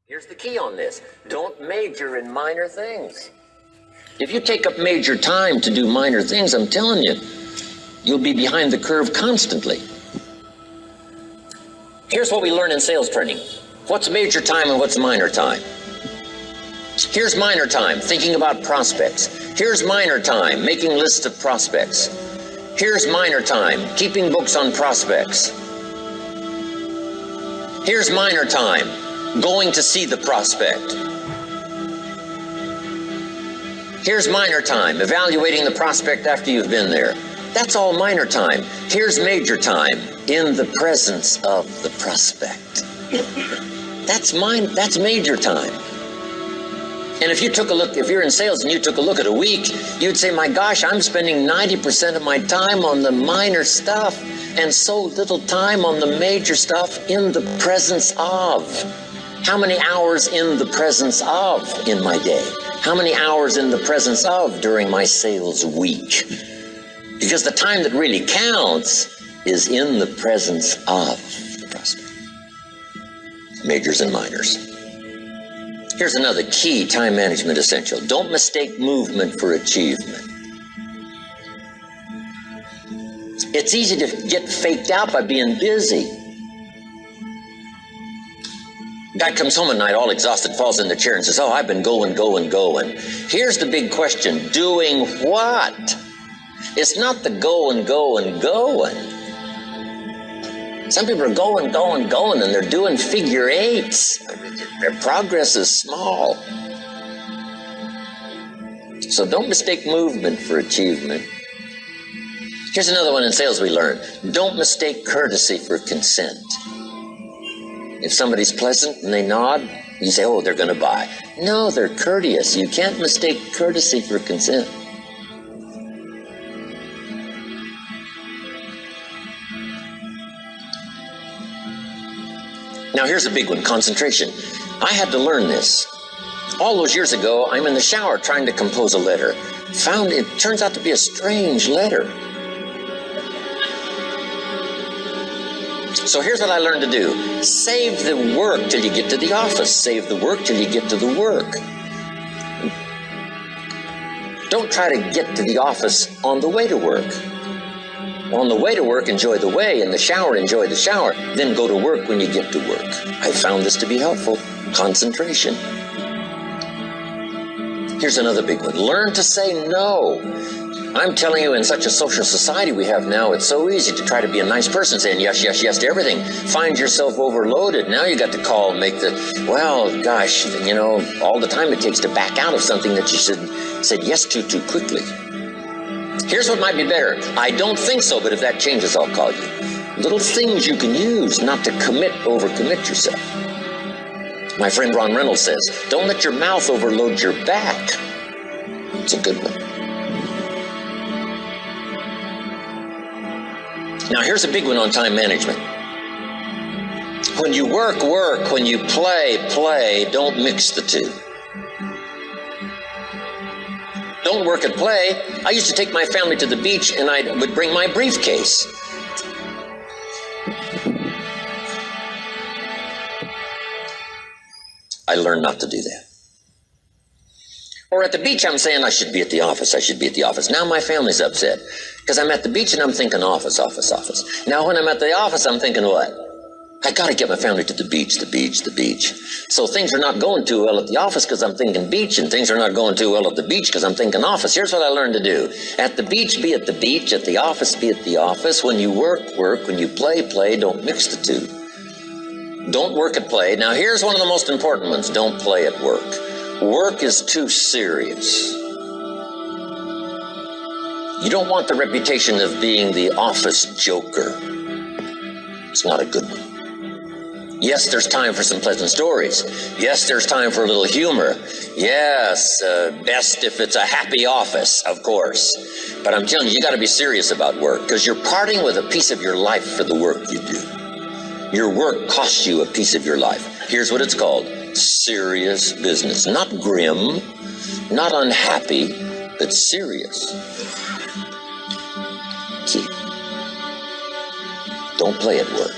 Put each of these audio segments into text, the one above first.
Here's the key on this. Don't major in minor things. If you take up major time to do minor things, I'm telling you, you'll be behind the curve constantly. Here's what we learn in sales training. What's major time and what's minor time? Here's minor time, thinking about prospects. Here's minor time, making lists of prospects. Here's minor time, keeping books on prospects. Here's minor time, going to see the prospect. Here's minor time, evaluating the prospect after you've been there. That's all minor time. Here's major time, in the presence of the prospect. That's major time. And if you took a look, if you're in sales and you took a look at a week, you'd say, my gosh, I'm spending 90% of my time on the minor stuff and so little time on the major stuff in the presence of. How many hours in the presence of in my day? How many hours in the presence of during my sales week? Because the time that really counts is in the presence of the prospect. Majors and minors. Here's another key time management essential. Don't mistake movement for achievement. It's easy to get faked out by being busy. Guy comes home at night all exhausted, falls in the chair and says, oh, I've been going. Here's the big question. Doing what? It's not the going. Some people are going, and they're doing figure eights. Their progress is small. So don't mistake movement for achievement. Here's another one in sales we learned. Don't mistake courtesy for consent. If somebody's pleasant and they nod, you say, oh, they're going to buy. No, they're courteous. You can't mistake courtesy for consent. Now here's a big one, concentration. I had to learn this. All those years ago, I'm in the shower trying to compose a letter. Found it turns out to be a strange letter. So here's what I learned to do. Save the work till you get to the office. Save the work till you get to the work. Don't try to get to the office on the way to work. On the way to work, enjoy the way. In the shower, enjoy the shower. Then go to work when you get to work. I found this to be helpful. Concentration. Here's another big one. Learn to say no. I'm telling you, in such a social society we have now, it's so easy to try to be a nice person, saying yes to everything. Find yourself overloaded. Now you got to call and make well, gosh, all the time it takes to back out of something that you said yes to too quickly. Here's what might be better. I don't think so, but if that changes, I'll call you. Little things you can use not to overcommit yourself. My friend Ron Reynolds says, don't let your mouth overload your back. It's a good one. Now here's a big one on time management. When you work, when you play, don't mix the two. Don't work and play. I used to take my family to the beach and I would bring my briefcase. I learned not to do that. Or at the beach, I'm saying I should be at the office. Now my family's upset because I'm at the beach and I'm thinking office. Now when I'm at the office, I'm thinking what? I got to get my family to the beach. So things are not going too well at the office because I'm thinking beach, and things are not going too well at the beach because I'm thinking office. Here's what I learned to do. At the beach, be at the beach. At the office, be at the office. When you work. When you play. Don't mix the two. Don't work at play. Now here's one of the most important ones. Don't play at work. Work is too serious. You don't want the reputation of being the office joker. It's not a good one. Yes, there's time for some pleasant stories. Yes, there's time for a little humor. Yes, best if it's a happy office, of course. But I'm telling you, you got to be serious about work because you're parting with a piece of your life for the work you do. Your work costs you a piece of your life. Here's what it's called. Serious business. Not grim, not unhappy, but serious. Key. Don't play at work.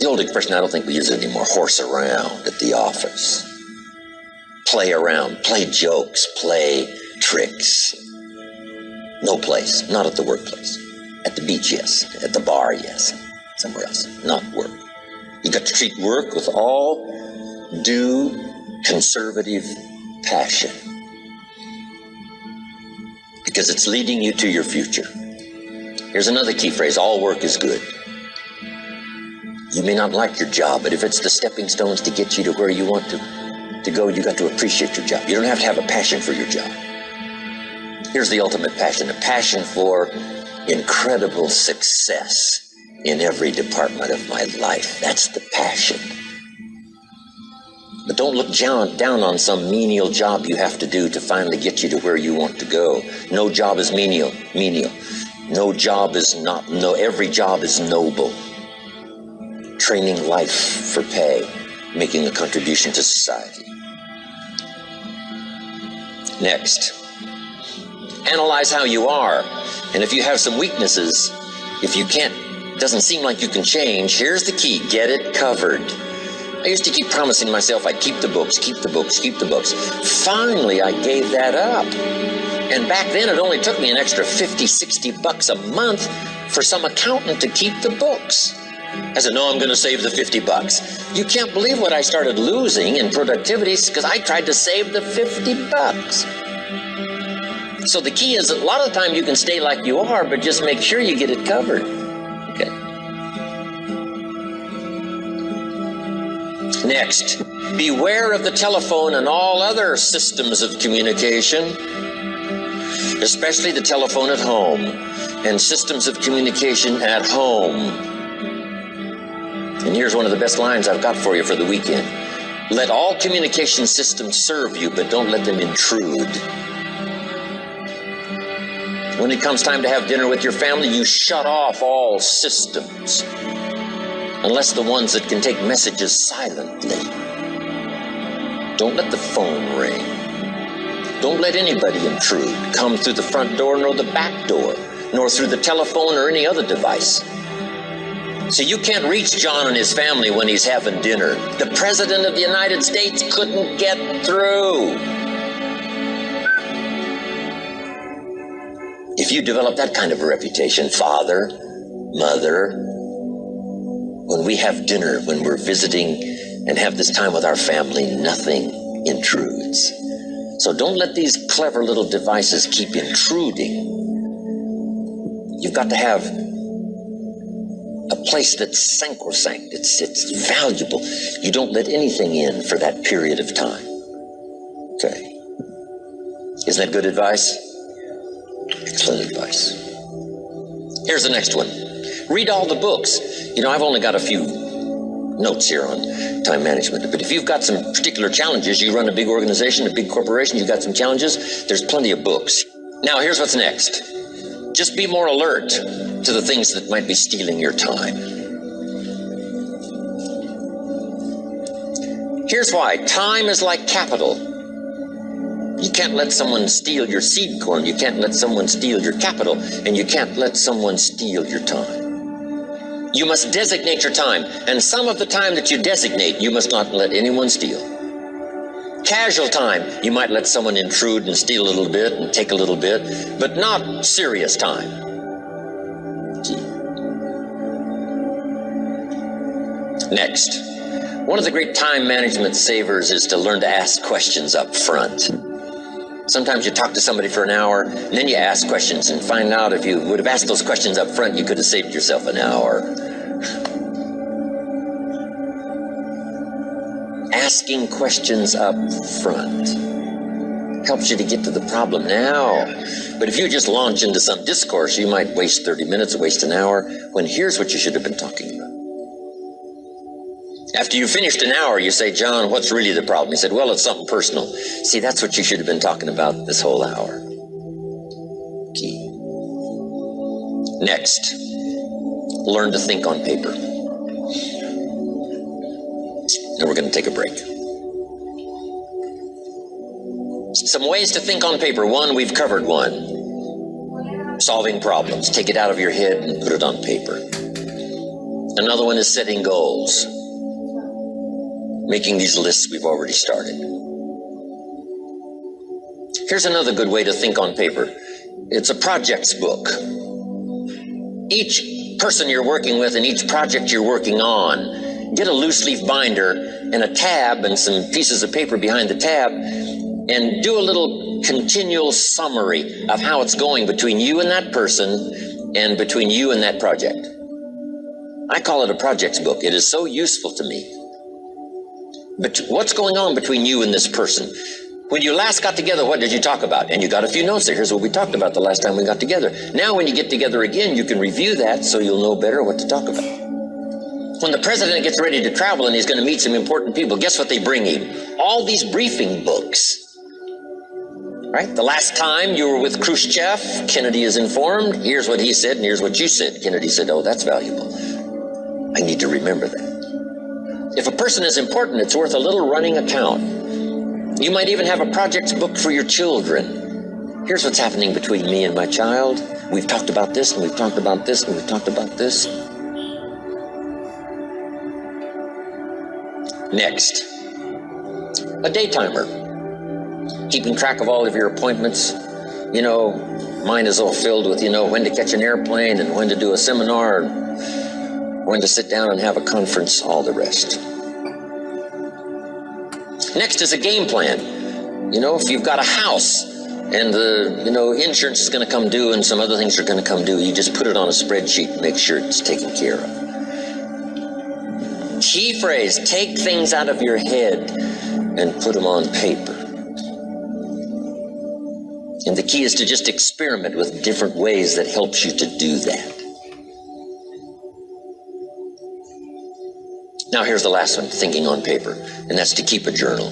The old expression, I don't think we use it anymore, horse around at the office. Play around, play jokes, play tricks. No place, not at the workplace. At the beach, yes. At the bar, yes. Somewhere else, not work. You got to treat work with all due conservative passion, because it's leading you to your future. Here's another key phrase: all work is good. You may not like your job, but if it's the stepping stones to get you to where you want to go, you got to appreciate your job. You don't have to have a passion for your job. Here's the ultimate passion: a passion for incredible success in every department of my life. That's the passion. But don't look down on some menial job you have to do to finally get you to where you want to go. No job is menial. No job is not, no, every job is noble. Training life for pay, making a contribution to society. Next, analyze how you are. And if you have some weaknesses, if you can't, doesn't seem like you can change, here's the key: get it covered. I used to keep promising myself I'd keep the books. Finally, I gave that up. And back then, it only took me an extra $50-$60 a month for some accountant to keep the books. I said, no, I'm going to save the $50. You can't believe what I started losing in productivity because I tried to save the $50. So the key is, a lot of the time you can stay like you are, but just make sure you get it covered. Okay. Next, beware of the telephone and all other systems of communication, especially the telephone at home and systems of communication at home. And here's one of the best lines I've got for you for the weekend: let all communication systems serve you, but don't let them intrude. When it comes time to have dinner with your family, you shut off all systems, unless the ones that can take messages silently. Don't let the phone ring. Don't let anybody intrude, come through the front door nor the back door, nor through the telephone or any other device. So you can't reach John and his family when he's having dinner. The President of the United States couldn't get through. If you develop that kind of a reputation, father, mother, when we have dinner, when we're visiting and have this time with our family, nothing intrudes. So don't let these clever little devices keep intruding. You've got to have a place that's sacrosanct, it's valuable. You don't let anything in for that period of time. Okay. Isn't that good advice? Excellent advice. Here's the next one. Read all the books. You know, I've only got a few notes here on time management, but if you've got some particular challenges, you run a big organization, a big corporation, you've got some challenges, there's plenty of books. Now, here's what's next. Just be more alert to the things that might be stealing your time. Here's why. Time is like capital. You can't let someone steal your seed corn. You can't let someone steal your capital, and you can't let someone steal your time. You must designate your time, and some of the time that you designate, you must not let anyone steal. Casual time, you might let someone intrude and steal a little bit and take a little bit, but not serious time. Next, one of the great time management savers is to learn to ask questions up front. Sometimes you talk to somebody for an hour, and then you ask questions and find out if you would have asked those questions up front, you could have saved yourself an hour. Asking questions up front helps you to get to the problem now. But if you just launch into some discourse, you might waste 30 minutes, waste an hour, when here's what you should have been talking about. After you finished an hour, you say, John, what's really the problem? He said, well, it's something personal. See, that's what you should have been talking about this whole hour. Key. Next, learn to think on paper. And we're going to take a break. Some ways to think on paper. One, we've covered one. Solving problems. Take it out of your head and put it on paper. Another one is setting goals. Making these lists we've already started. Here's another good way to think on paper. It's a projects book. Each person you're working with and each project you're working on, get a loose leaf binder and a tab and some pieces of paper behind the tab, and do a little continual summary of how it's going between you and that person and between you and that project. I call it a projects book. It is so useful to me. But what's going on between you and this person? When you last got together, what did you talk about? And you got a few notes there. Here's what we talked about the last time we got together. Now when you get together again, you can review that so you'll know better what to talk about. When the president gets ready to travel and he's going to meet some important people, guess what they bring him? All these briefing books. Right? The last time you were with Khrushchev, Kennedy is informed. Here's what he said and here's what you said. Kennedy said, oh, that's valuable. I need to remember that. If a person is important, it's worth a little running account. You might even have a projects book for your children. Here's what's happening between me and my child. We've talked about this, and we've talked about this, and we've talked about this. Next, a day timer. Keeping track of all of your appointments. You know, mine is all filled with, when to catch an airplane and when to do a seminar, and when to sit down and have a conference, all the rest. Next is a game plan. If you've got a house and the, insurance is going to come due and some other things are going to come due, you just put it on a spreadsheet and make sure it's taken care of. Key phrase, take things out of your head and put them on paper. And the key is to just experiment with different ways that helps you to do that. Now here's the last one, thinking on paper, and that's to keep a journal.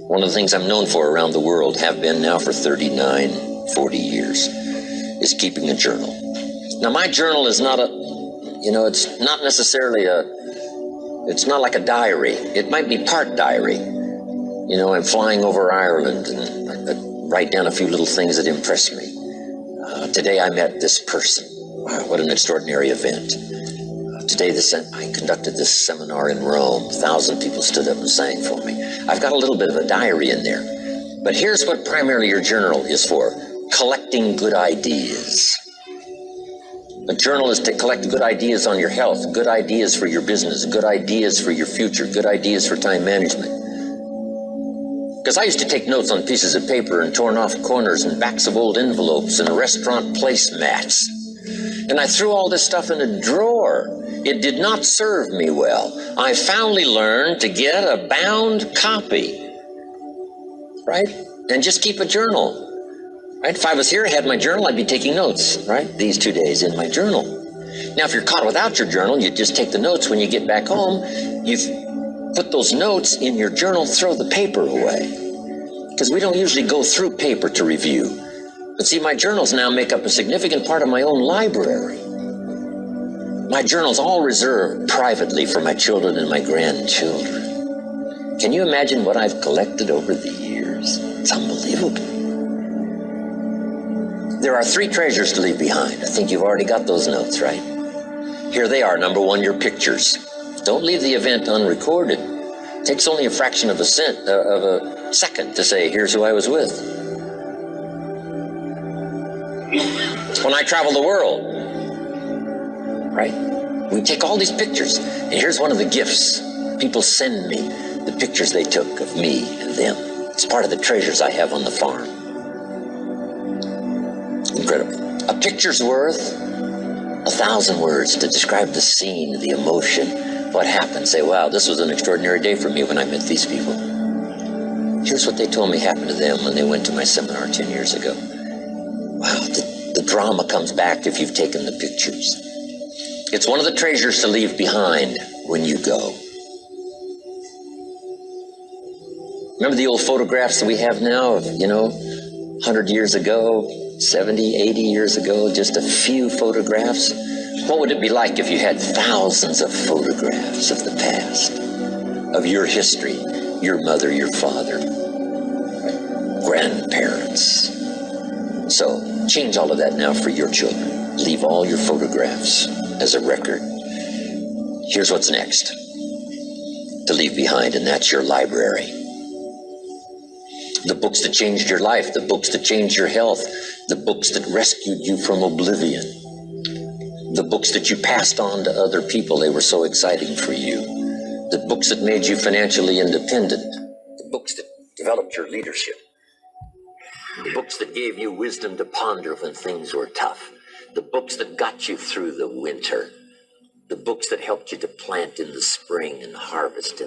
One of the things I'm known for around the world, have been now for 39, 40 years, is keeping a journal. Now my journal is not it's not necessarily it's not like a diary. It might be part diary. I'm flying over Ireland and I write down a few little things that impress me. Today I met this person. Wow, what an extraordinary event. Today I conducted this seminar in Rome. 1,000 people stood up and sang for me. I've got a little bit of a diary in there. But here's what primarily your journal is for. Collecting good ideas. A journal is to collect good ideas on your health, good ideas for your business, good ideas for your future, good ideas for time management. Because I used to take notes on pieces of paper and torn off corners and backs of old envelopes and restaurant placemats. And I threw all this stuff in a drawer. It did not serve me well. I finally learned to get a bound copy, right? And just keep a journal, right? If I was here, I had my journal, I'd be taking notes, right? These 2 days in my journal. Now, if you're caught without your journal, you just take the notes. When you get back home, you put those notes in your journal, throw the paper away. Because we don't usually go through paper to review. But see, my journals now make up a significant part of my own library. My journal's all reserved privately for my children and my grandchildren. Can you imagine what I've collected over the years? It's unbelievable. There are 3 treasures to leave behind. I think you've already got those notes, right? Here they are. Number 1, your pictures. Don't leave the event unrecorded. It takes only a fraction of a second to say, here's who I was with. When I travel the world, right? We take all these pictures, and here's one of the gifts. People send me the pictures they took of me and them. It's part of the treasures I have on the farm. Incredible. A picture's worth 1,000 words to describe the scene, the emotion, what happened. Say, wow, this was an extraordinary day for me when I met these people. Here's what they told me happened to them when they went to my seminar 10 years ago. Wow, the drama comes back if you've taken the pictures. It's one of the treasures to leave behind when you go. Remember the old photographs that we have now of, 100 years ago, 70, 80 years ago, just a few photographs? What would it be like if you had thousands of photographs of the past, of your history, your mother, your father, grandparents? So change all of that now for your children. Leave all your photographs as a record. Here's what's next to leave behind, and that's your library. The books that changed your life, the books that changed your health, the books that rescued you from oblivion, the books that you passed on to other people, they were so exciting for you, the books that made you financially independent, the books that developed your leadership, the books that gave you wisdom to ponder when things were tough, the books that got you through the winter, the books that helped you to plant in the spring and harvest in